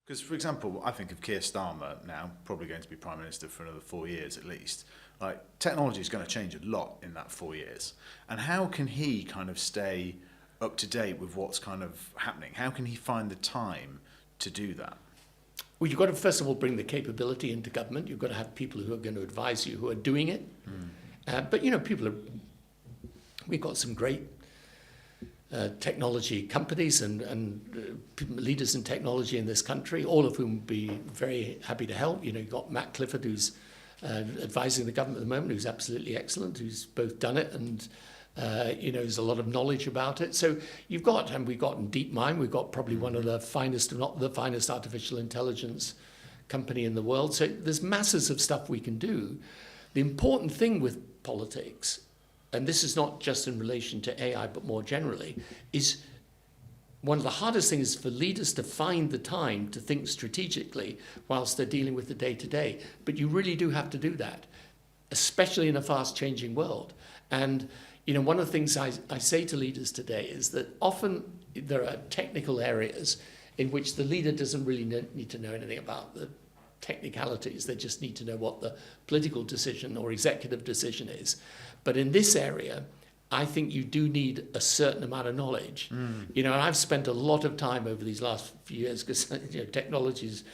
Because, for example, I think of Keir Starmer now, probably going to be Prime Minister for another 4 years at least. Like, technology is going to change a lot in that 4 years. And how can he kind of stay up to date with what's kind of happening? How can he find the time to do that? Well, you've got to, first of all, bring the capability into government. You've got to have people who are going to advise you, who are doing it. But, we've got some great technology companies and leaders in technology in this country, all of whom would be very happy to help. You've got Matt Clifford, who's advising the government at the moment, who's absolutely excellent, who's both done it and, there's a lot of knowledge about it. So we've got in DeepMind, we've got probably one of the finest, if not the finest artificial intelligence company in the world. So there's masses of stuff we can do. The important thing with politics, and this is not just in relation to AI, but more generally, is one of the hardest things for leaders to find the time to think strategically whilst they're dealing with the day-to-day. But you really do have to do that, especially in a fast-changing world. And one of the things I say to leaders today is that often there are technical areas in which the leader doesn't really need to know anything about the technicalities. They just need to know what the political decision or executive decision is. But in this area, I think you do need a certain amount of knowledge. And I've spent a lot of time over these last few years because technologies,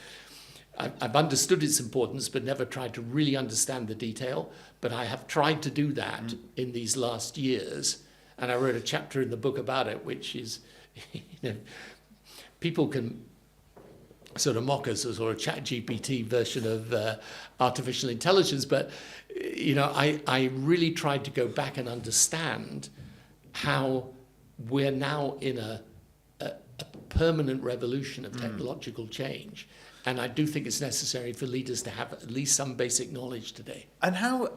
I've understood its importance, but never tried to really understand the detail. But I have tried to do that in these last years. And I wrote a chapter in the book about it, which is, people can sort of mock us as sort of ChatGPT version of artificial intelligence. But, I really tried to go back and understand how we're now in a permanent revolution of technological change. And I do think it's necessary for leaders to have at least some basic knowledge today. And how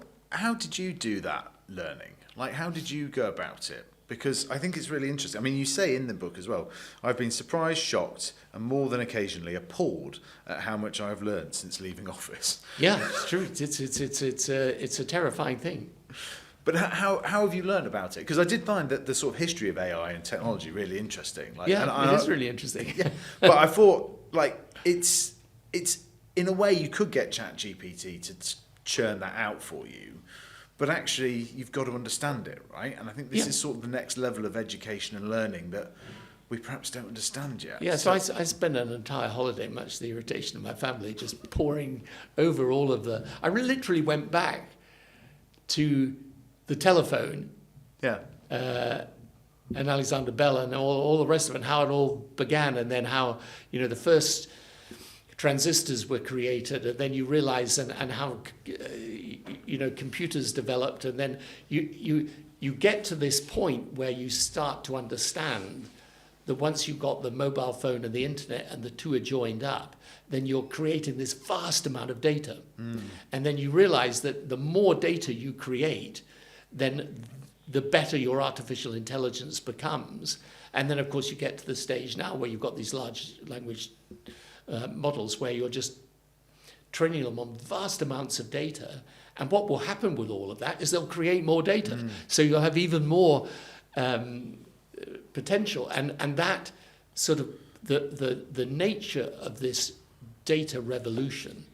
did you do that learning? Like, how did you go about it? Because I think it's really interesting. I mean, you say in the book as well, I've been surprised, shocked, and more than occasionally appalled at how much I've learned since leaving office. Yeah, it's true. It's a terrifying thing. But how have you learned about it? Because I did find that the sort of history of AI and technology really interesting. Like, it is really interesting. Yeah, but I thought, like, it's in a way you could get ChatGPT to churn that out for you. But actually, you've got to understand it, right? And I think this is sort of the next level of education and learning that we perhaps don't understand yet. Yeah, so I spent an entire holiday, much to the irritation of my family, just poring over all of the... I literally went back to the telephone and Alexander Bell and all the rest of it, and how it all began, and then how, the first transistors were created, and then you realize and how computers developed, and then you get to this point where you start to understand that once you've got the mobile phone and the internet and the two are joined up, then you're creating this vast amount of data. And then you realize that the more data you create, then the better your artificial intelligence becomes. And then of course you get to the stage now where you've got these large language models where you're just training them on vast amounts of data. And what will happen with all of that is they'll create more data. So you'll have even more potential. And that sort of the nature of this data revolution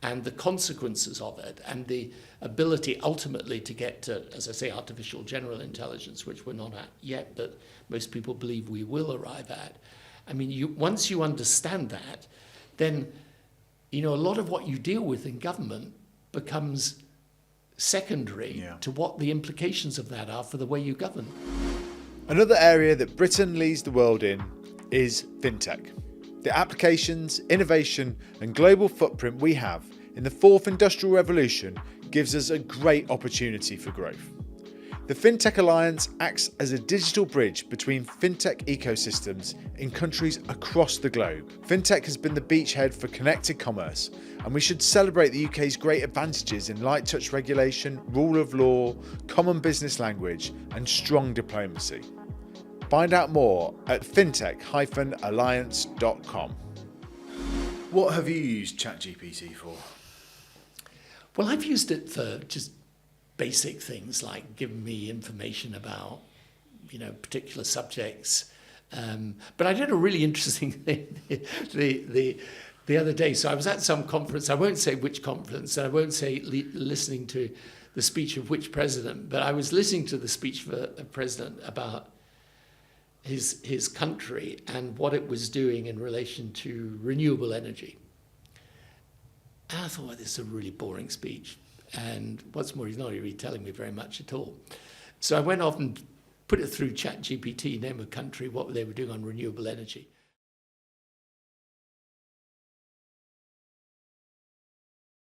and the consequences of it and the ability ultimately to get to, as I say, artificial general intelligence, which we're not at yet, but most people believe we will arrive at. I mean, once you understand that, then, a lot of what you deal with in government becomes secondary to what the implications of that are for the way you govern. Another area that Britain leads the world in is fintech. The applications, innovation and global footprint we have in the fourth industrial revolution gives us a great opportunity for growth. The FinTech Alliance acts as a digital bridge between fintech ecosystems in countries across the globe. Fintech has been the beachhead for connected commerce, and we should celebrate the UK's great advantages in light touch regulation, rule of law, common business language, and strong diplomacy. Find out more at fintech-alliance.com. What have you used ChatGPT for? Well, I've used it for just basic things like giving me information about, particular subjects. But I did a really interesting thing. the other day. So I was at some conference. I won't say which conference, and I won't say listening to the speech of which president, but I was listening to the speech of a president about his country and what it was doing in relation to renewable energy. And I thought, well, this is a really boring speech. And what's more, he's not really telling me very much at all. So I went off and put it through ChatGPT, name a country, what they were doing on renewable energy.